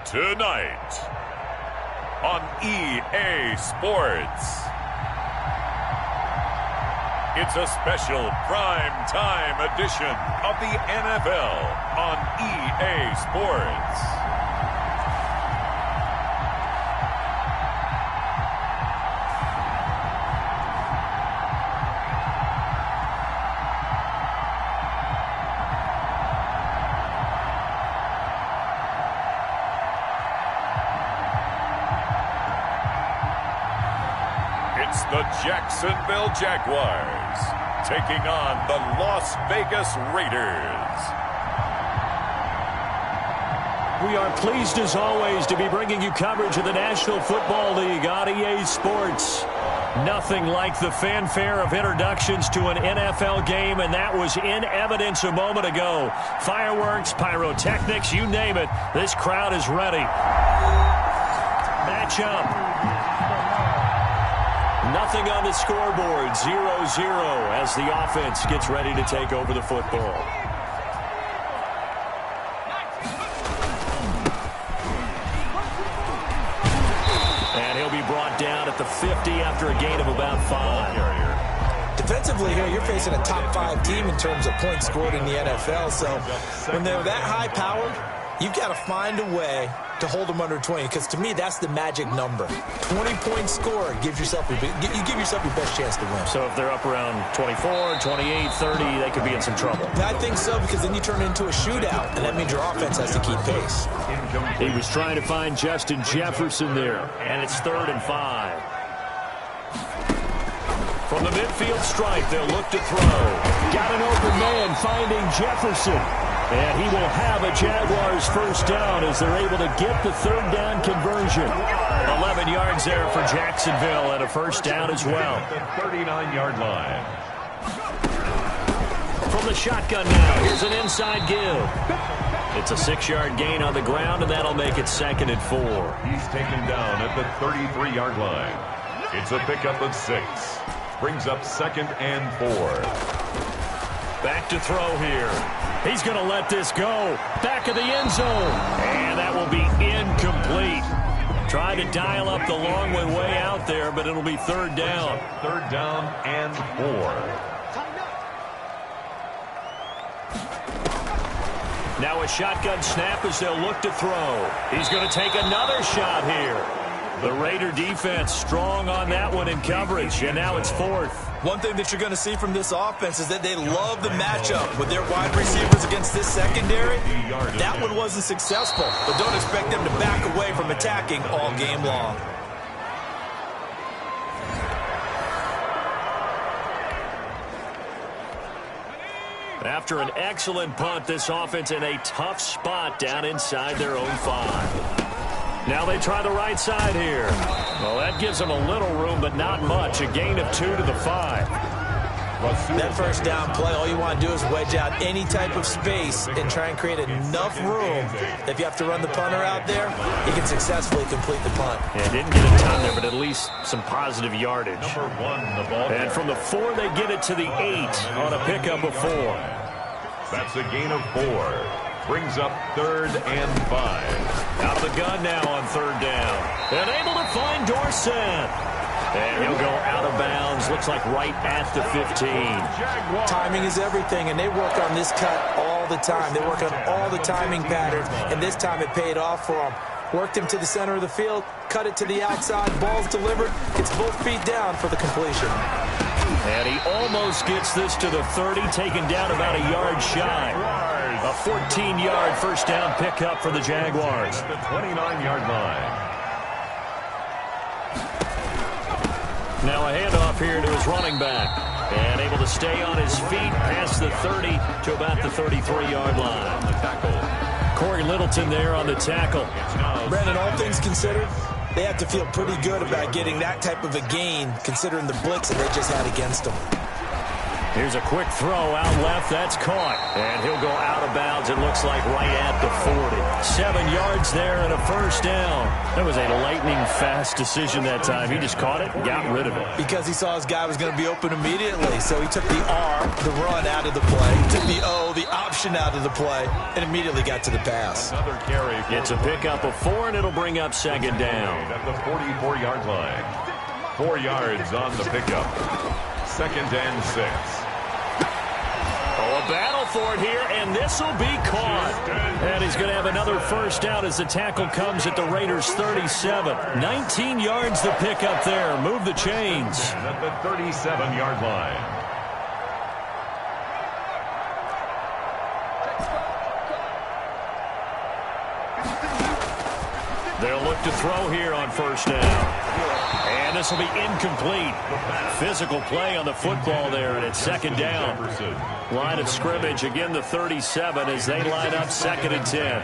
Tonight on EA Sports, it's a special prime time edition of the NFL on EA Sports. It's the Jacksonville Jaguars taking on the Las Vegas Raiders. We are pleased as always to be bringing you coverage of the National Football League on EA Sports. Nothing like the fanfare of introductions to an NFL game, and that was in evidence a moment ago. Fireworks, pyrotechnics, you name it. This crowd is ready. Match up. Nothing on the scoreboard, 0-0 as the offense gets ready to take over the football. And he'll be brought down at the 50 after a gain of about 5. Defensively here, you're facing a top 5 team in terms of points scored in the NFL. So when they're that high powered, you've got to find a way to hold them under 20, because to me that's the magic number. 20 points scored gives yourself you give yourself your best chance to win. So if they're up around 24, 28, 30, they could be in some trouble. I think so, because then you turn it into a shootout, and that means your offense has to keep pace. He was trying to find Justin Jefferson there, and it's 3rd and 5. From the midfield stripe, they'll look to throw. Got an open man finding Jefferson. And he will have a Jaguars first down as they're able to get the 3rd down conversion. 11 yards there for Jacksonville and a first down as well. The 39-yard line. From the shotgun now, here's an inside give. It's a 6-yard gain on the ground, and that'll make it 2nd and 4. He's taken down at the 33-yard line. It's a pickup of 6. Brings up 2nd and 4. Back to throw here. He's going to let this go. Back of the end zone. And that will be incomplete. Trying to dial up the long way out there, but it'll be 3rd down. 3rd down and 4. Now a shotgun snap as they'll look to throw. He's going to take another shot here. The Raider defense strong on that one in coverage, and now it's 4th. One thing that you're going to see from this offense is that they love the matchup with their wide receivers against this secondary. That one wasn't successful, but don't expect them to back away from attacking all game long. After an excellent punt, this offense in a tough spot down inside their own 5. Now they try the right side here. Well, that gives them a little room, but not much. A gain of 2 to the 5. That first down play, all you want to do is wedge out any type of space and try and create enough room that if you have to run the punter out there, he can successfully complete the punt. Yeah, didn't get a ton there, but at least some positive yardage. Number 1, the ball. And from the 4, they get it to the 8 on a pickup of 4. That's a gain of 4. Brings up 3rd and 5. Out of the gun now on 3rd down. And able to find Dorsett. And he'll go out of bounds. Looks like right at the 15. Timing is everything, and they work on this cut all the time. They work on all the timing patterns, and this time it paid off for them. Worked him to the center of the field, cut it to the outside, ball's delivered, gets both feet down for the completion. And he almost gets this to the 30, taken down about a yard shy. A 14-yard first down pickup for the Jaguars. At the 29-yard line. Now a handoff here to his running back. And able to stay on his feet past the 30 to about the 33-yard line. The tackle. Corey Littleton there on the tackle. Brandon, all things considered, they have to feel pretty good about getting that type of a gain, considering the blitz that they just had against them. Here's a quick throw out left. That's caught. And he'll go out of bounds, it looks like, right at the 40. 7 yards there and a first down. That was a lightning-fast decision that time. He just caught it and got rid of it. Because he saw his guy was going to be open immediately. So he took the R, the run, out of the play. He took the O, the option motion out of the play and immediately got to the pass. Another carry. It's a pickup of 4, and it'll bring up second down. At the 44-yard line. 4 yards on the pickup. 2nd and 6. Oh, a battle for it here, and this will be caught. And he's going to have another first down as the tackle comes at the Raiders' 37. 19 yards the pickup there. Move the chains. At the 37-yard line. They'll look to throw here on first down. And this will be incomplete. Physical play on the football there, and it's second down. Line of scrimmage, again the 37 as they line up 2nd and 10.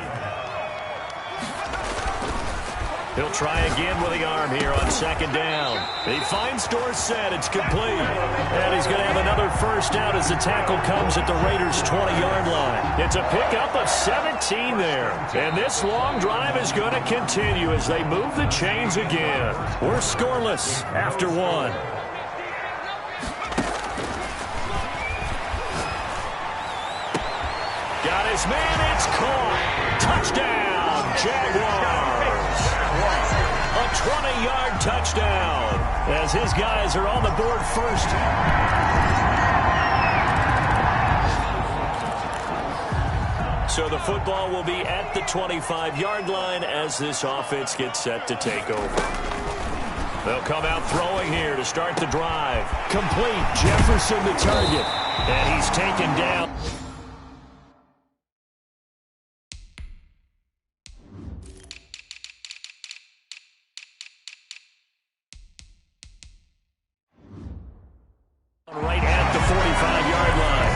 He'll try again with the arm here on second down. He finds Dorsett. It's complete. And he's going to have another first down as the tackle comes at the Raiders' 20-yard line. It's a pickup of 17 there. And this long drive is going to continue as they move the chains again. We're scoreless after 1. Got his man. It's caught. Touchdown, Jaguars. A 20-yard touchdown as his guys are on the board first. So the football will be at the 25-yard line as this offense gets set to take over. They'll come out throwing here to start the drive. Complete. Jefferson the target. And he's taken down. Right at the 45-yard line.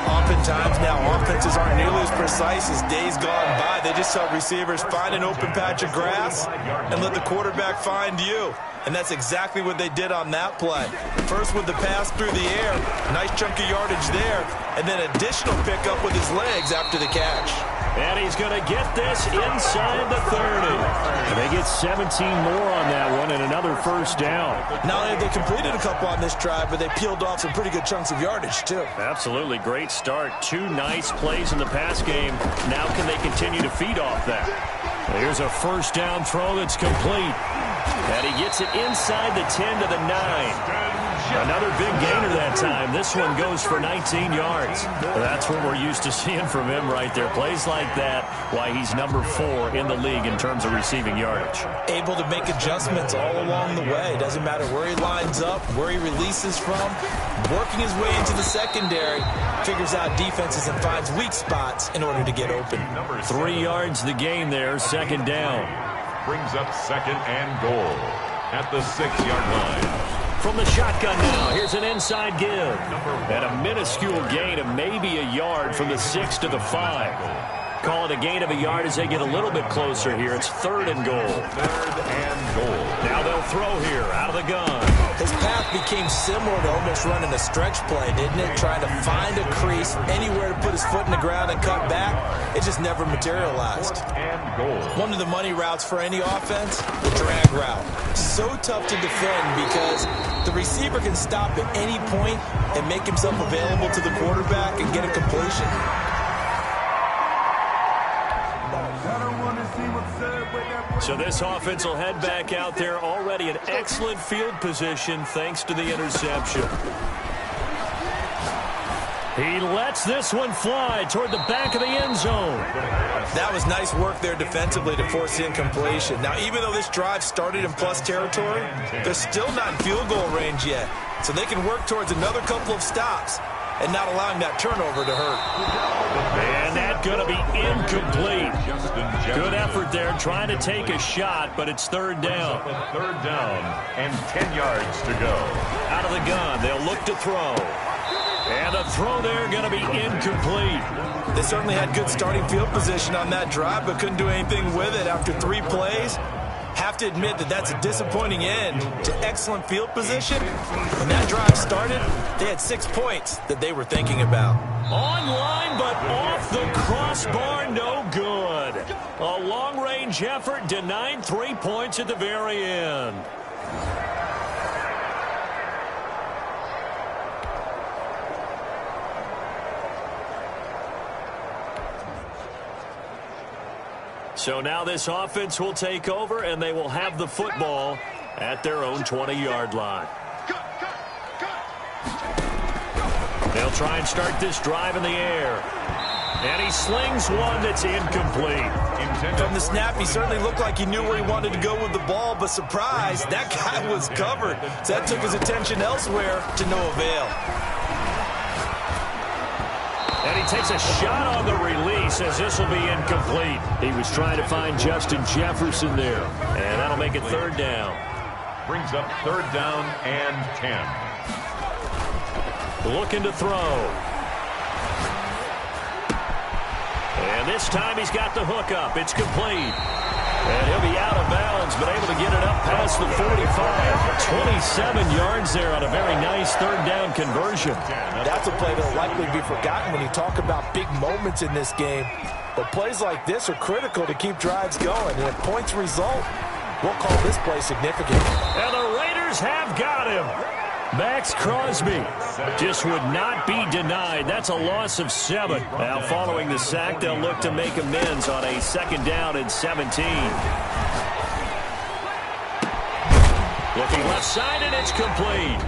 Oftentimes now, offenses aren't nearly as precise as days gone by. They just tell receivers, find an open patch of grass and let the quarterback find you. And that's exactly what they did on that play. First with the pass through the air, nice chunk of yardage there, and then additional pickup with his legs after the catch. And he's going to get this inside the 30. And they get 17 more on that one and another first down. Not only have they completed a couple on this drive, but they peeled off some pretty good chunks of yardage, too. Absolutely. Great start. 2 nice plays in the pass game. Now can they continue to feed off that? Here's a first down throw that's complete. And he gets it inside the 10 to the 9. Another big gainer that time. This one goes for 19 yards. That's what we're used to seeing from him right there. Plays like that, why he's number 4 in the league in terms of receiving yardage. Able to make adjustments all along the way. Doesn't matter where he lines up, where he releases from. Working his way into the secondary. Figures out defenses and finds weak spots in order to get open. 3 yards the gain there, second down. Brings up 2nd and goal at the 6-yard line. From the shotgun now, here's an inside give. And a minuscule gain of maybe a yard from the 6 to the 5. Call it a gain of a yard as they get a little bit closer here. It's 3rd and goal. 3rd and goal. Now they'll throw here out of the gun. His path became similar to almost running a stretch play, didn't it? Trying to find a crease, anywhere to put his foot in the ground and cut back. It just never materialized. 4th and goal. One of the money routes for any offense, the drag route. So tough to defend because the receiver can stop at any point and make himself available to the quarterback and get a completion. So this offense will head back out there already in excellent field position thanks to the interception. He lets this one fly toward the back of the end zone. That was nice work there defensively to force the incompletion. Now, even though this drive started in plus territory, they're still not in field goal range yet. So they can work towards another couple of stops and not allowing that turnover to hurt. And that's going to be incomplete. Good effort there trying to take a shot, but it's 3rd down. 3rd down and 10 yards to go. Out of the gun, they'll look to throw. And the throw there going to be incomplete. They certainly had good starting field position on that drive, but couldn't do anything with it after 3 plays. Have to admit that that's a disappointing end to excellent field position. When that drive started, they had 6 points that they were thinking about. Online, but off the crossbar, no good. A long-range effort denied 3 points at the very end. So now this offense will take over, and they will have the football at their own 20-yard line. They'll try and start this drive in the air. And he slings one that's incomplete. From the snap, he certainly looked like he knew where he wanted to go with the ball, but surprise, that guy was covered. So that took his attention elsewhere to no avail. And he takes a shot on the release as this will be incomplete. He was trying to find Justin Jefferson there. And that'll make it third down. Brings up third down and 10. Looking to throw. And this time he's got the hook up. It's complete. And he'll be out of bounds, but able to get it up past the 45. 27 yards there on a very nice third down conversion. That's a play that will likely be forgotten when you talk about big moments in this game. But plays like this are critical to keep drives going. And if points result, we'll call this play significant. And the Raiders have got him. Max Crosby just would not be denied. That's a loss of 7. Now following the sack, they'll look to make amends on a second down and 17. Looking left side, and it's complete.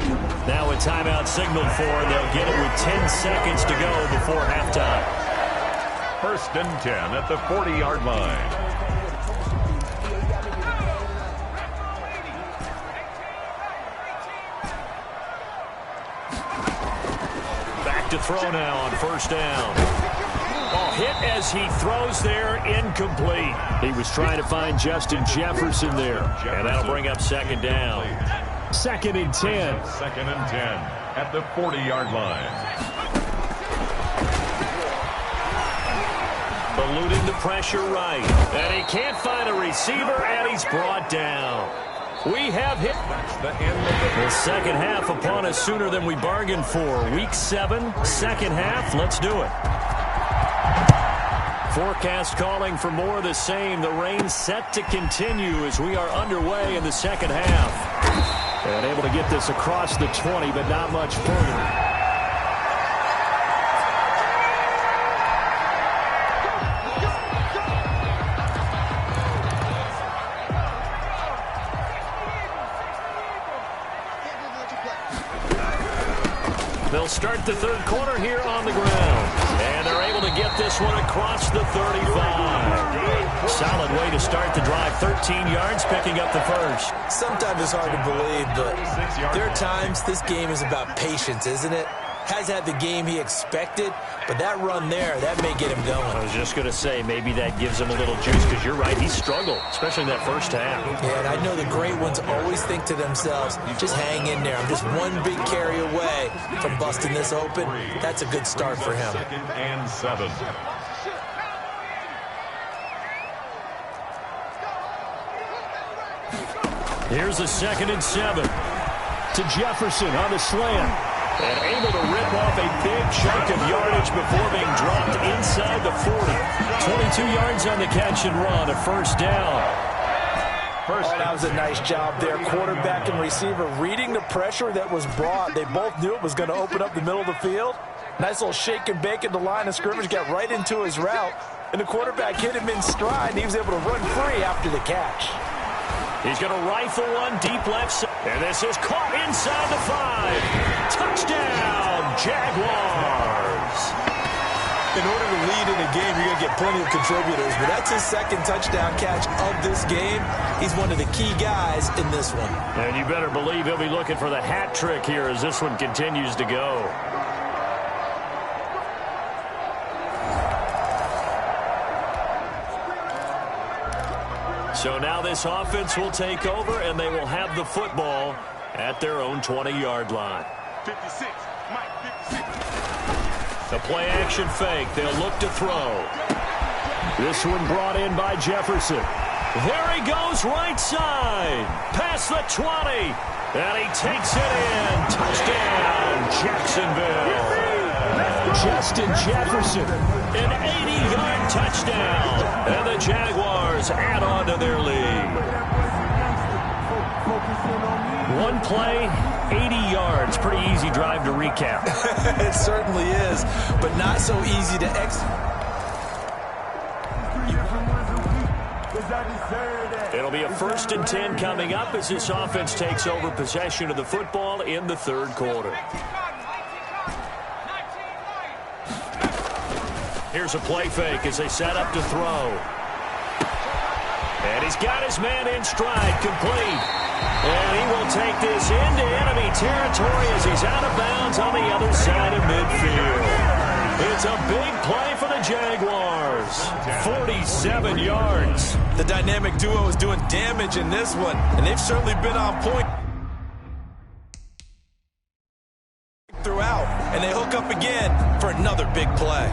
Now a timeout signaled for, and they'll get it with 10 seconds to go before halftime. First and 10 at the 40-yard line. To throw now on first down. Oh, hit as he throws there, incomplete. He was trying to find Justin Jefferson there. And that'll bring up second down. Second and 10. Second and 10 at the 40-yard line. Eluding the pressure right. And he can't find a receiver, and he's brought down. We have hit the second half upon us sooner than we bargained for. Week 7, second half. Let's do it. Forecast calling for more of the same. The rain set to continue as we are underway in the second half. And able to get this across the 20, but not much further. They'll start the third quarter here on the ground. And they're able to get this one across the 35. Solid way to start the drive. 13 yards, picking up the first. Sometimes it's hard to believe, but there are times this game is about patience, isn't it? Has had the game he expected, but that run there, that may get him going. I was just going to say, maybe that gives him a little juice, because you're right, he struggled, especially in that first half. Yeah, and I know the great ones always think to themselves, just hang in there. I'm just one big carry away from busting this open. That's a good start for him. Second and 7. Here's a second and 7 to Jefferson on the slant. And able to rip off a big chunk of yardage before being dropped inside the 40. 22 yards on the catch and run, a first down. That was a nice job there. Quarterback and receiver reading the pressure that was brought. They both knew it was going to open up the middle of the field. Nice little shake and bake at the line of scrimmage, got right into his route. And the quarterback hit him in stride, and he was able to run free after the catch. He's going to rifle one deep left side. And this is caught inside the 5. Touchdown, Jaguars. In order to lead in a game, you're going to get plenty of contributors. But that's his second touchdown catch of this game. He's one of the key guys in this one. And you better believe he'll be looking for the hat trick here as this one continues to go. So now this offense will take over, and they will have the football at their own 20-yard line. 56, Mike, 56. The play-action fake. They'll look to throw. This one brought in by Jefferson. There he goes right side. Past the 20. And he takes it in. Touchdown, Jacksonville. Justin Jefferson, an 80-yard touchdown. And the Jaguars add on to their lead. One play, 80 yards. Pretty easy drive to recap. It certainly is, but not so easy to execute. It'll be a 1st and 10 coming up as this offense takes over possession of the football in the third quarter. Here's a play fake as they set up to throw. And he's got his man in stride, complete. And he will take this into enemy territory as he's out of bounds on the other side of midfield. It's a big play for the Jaguars. 47 yards. The dynamic duo is doing damage in this one, and they've certainly been on point throughout. And they hook up again for another big play.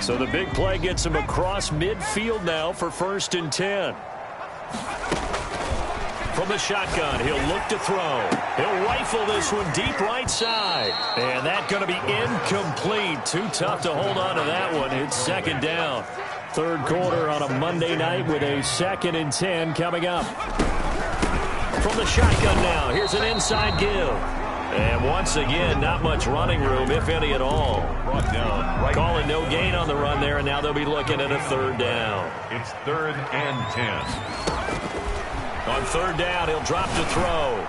So the big play gets him across midfield now for 1st and 10. From the shotgun, he'll look to throw. He'll rifle this one deep right side. And that's going to be incomplete. Too tough to hold on to that one. It's 2nd down. Third quarter on a Monday night with a 2nd and 10 coming up. From the shotgun now, here's an inside give. And once again, not much running room, if any at all. Brought down. Right. Calling no gain on the run there, and now they'll be looking at a 3rd down. It's 3rd and 10. On 3rd down, he'll drop to throw.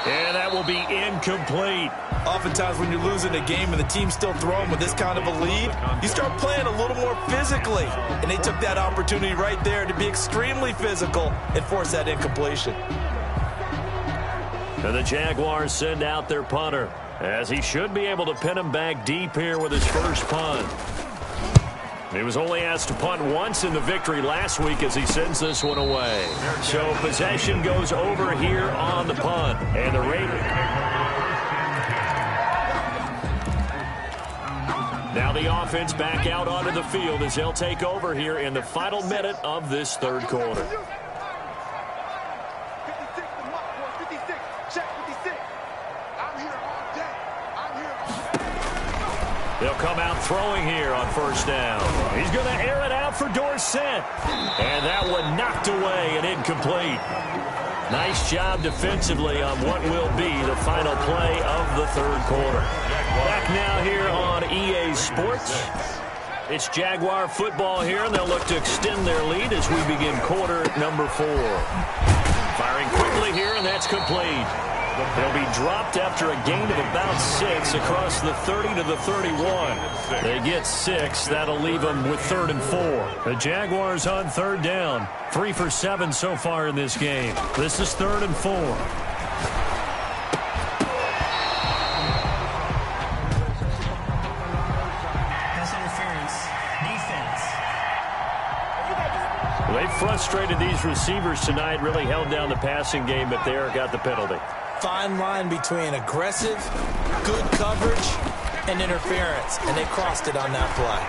And that will be incomplete. Oftentimes when you're losing a game and the team's still throwing with this kind of a lead, you start playing a little more physically. And they took that opportunity right there to be extremely physical and force that incompletion. And the Jaguars send out their punter, as he should be able to pin him back deep here with his first punt. He was only asked to punt once in the victory last week as he sends this one away. So possession goes over here on the punt. And the Raiders. Now the offense back out onto the field as they'll take over here in the final minute of this third quarter. They'll come out throwing here on 1st down. He's going to air it out for Dorsett. And that one knocked away and incomplete. Nice job defensively on what will be the final play of the third quarter. Back now here on EA Sports. It's Jaguar football here, and they'll look to extend their lead as we begin quarter number 4. Firing quickly here, and that's complete. They'll be dropped after a gain of about 6 across the 30 to the 31. They get 6. That'll leave them with 3rd and 4. The Jaguars on 3rd down. 3 for 7 so far in this game. This is 3rd and 4. They frustrated these receivers tonight, really held down the passing game, but there got the penalty. Fine line between aggressive, good coverage, and interference, and they crossed it on that play.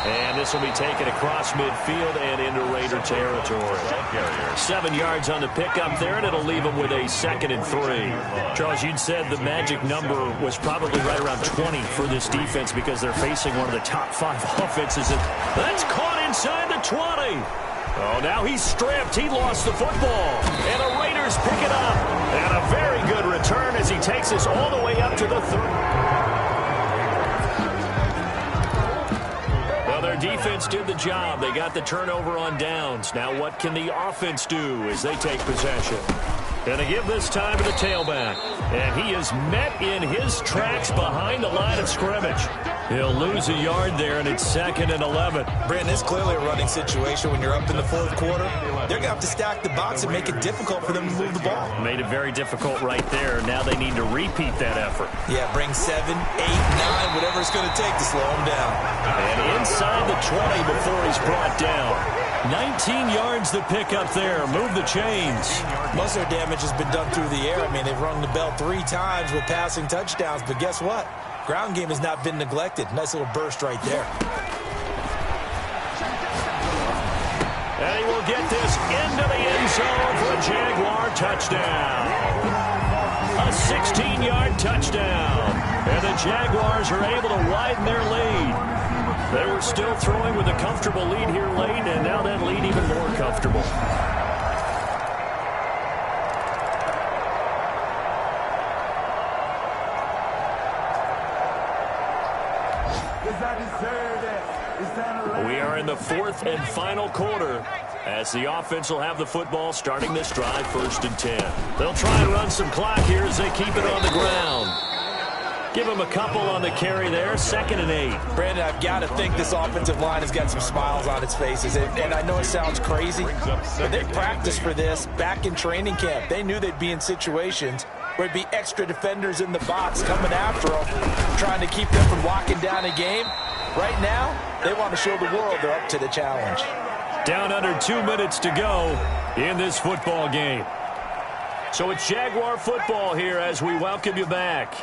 And this will be taken across midfield and into Raider territory. 7 yards on the pickup there, and it'll leave them with a 2nd and 3. Charles, you'd said the magic number was probably right around 20 for this defense because they're facing one of the top 5 offenses. That's caught inside the 20. Oh, now he's stripped. He lost the football. And the Raiders pick it up. And a very good return as he takes us all the way up to the 30. Well, their defense did the job. They got the turnover on downs. Now what can the offense do as they take possession? And they give this time to the tailback. And he is met in his tracks behind the line of scrimmage. He'll lose a yard there, and it's 2nd and 11. Brandon, it's clearly a running situation when you're up in the 4th quarter. They're going to have to stack the box and make it difficult for them to move the ball. Made it very difficult right there. Now they need to repeat that effort. Yeah, bring 7, 8, 9, whatever it's going to take to slow him down. And inside the 20 before he's brought down. 19 yards to pick up there. Move the chains. Most of their damage has been done through the air. I mean, they've rung the bell 3 times with passing touchdowns, but guess what? Ground game has not been neglected. Nice little burst right there. And he will get this into the end zone for a Jaguar touchdown. A 16-yard touchdown. And the Jaguars are able to widen their lead. They were still throwing with a comfortable lead here late, and now that lead even more comfortable. We are in the fourth and final quarter as the offense will have the football starting this drive, 1st and 10. They'll try and run some clock here as they keep it on the ground. Give them a couple on the carry there, 2nd and 8. Brandon, I've got to think this offensive line has got some smiles on its faces. And I know it sounds crazy, but they practiced for this back in training camp. They knew they'd be in situations where there'd be extra defenders in the box coming after them, trying to keep them from locking down a game. Right now, they want to show the world they're up to the challenge. Down under 2 minutes to go in this football game. So it's Jaguar football here as we welcome you back.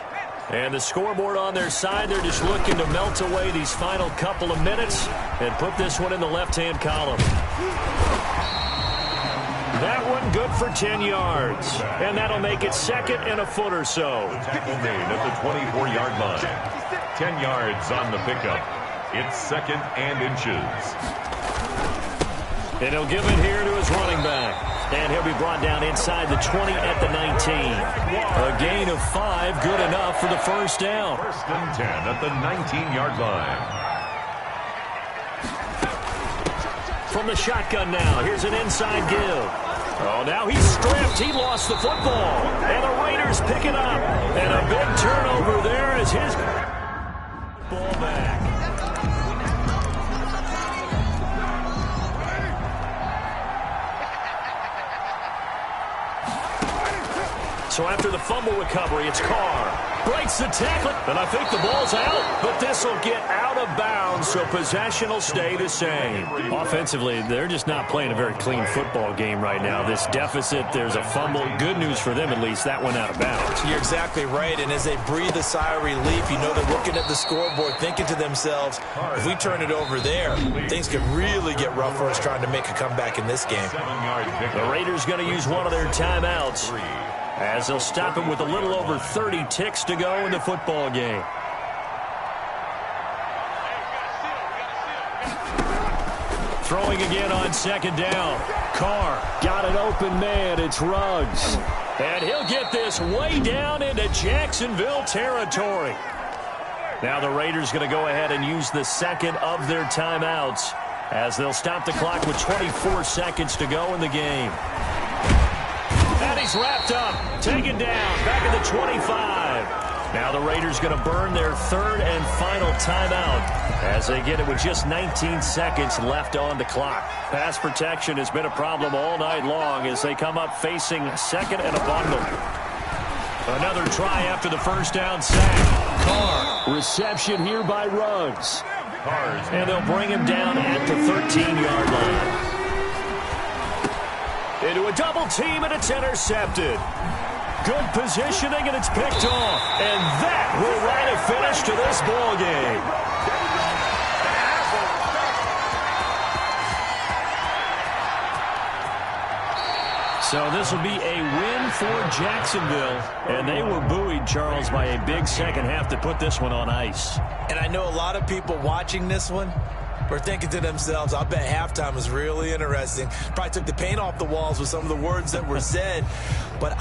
And the scoreboard on their side, they're just looking to melt away these final couple of minutes and put this one in the left-hand column. That one good for 10 yards. And that'll make it 2nd and a foot or so. Tackle made at the 24-yard line. 10 yards on the pickup. It's 2nd and inches. And he'll give it here to his running back. And he'll be brought down inside the 20 at the 19. A gain of 5, good enough for the first down. 1st and 10 at the 19-yard line. From the shotgun now, here's an inside give. Oh, now he's stripped. He lost the football. And the Raiders pick it up. And a big turnover there as his ball back. So after the fumble recovery, it's Carr. Breaks the tackle, and I think the ball's out, but this will get out of bounds, so possession will stay the same. Offensively, they're just not playing a very clean football game right now. This deficit, there's a fumble. Good news for them, at least, that went out of bounds. You're exactly right, and as they breathe a sigh of relief, you know they're looking at the scoreboard, thinking to themselves, if we turn it over there, things could really get rough for us trying to make a comeback in this game. The Raiders going to use one of their timeouts, as they'll stop him with a little over 30 ticks to go in the football game. Throwing again on 2nd down. Carr got an open man. It's Ruggs. And he'll get this way down into Jacksonville territory. Now the Raiders going to go ahead and use the 2nd of their timeouts as they'll stop the clock with 24 seconds to go in the game. And he's wrapped up, taken down, back at the 25. Now the Raiders going to burn their 3rd and final timeout as they get it with just 19 seconds left on the clock. Pass protection has been a problem all night long as they come up facing 2nd and a bundle. Another try after the first down sack. Carr, reception here by Ruggs. And they'll bring him down at the 13-yard line. Into a double team, and it's intercepted. Good positioning, and it's picked off. And that will write a finish to this ball game. So this will be a win for Jacksonville. And they were buoyed, Charles, by a big second half to put this one on ice. And I know a lot of people watching this one were thinking to themselves, I bet halftime was really interesting. Probably took the paint off the walls with some of the words that were said. But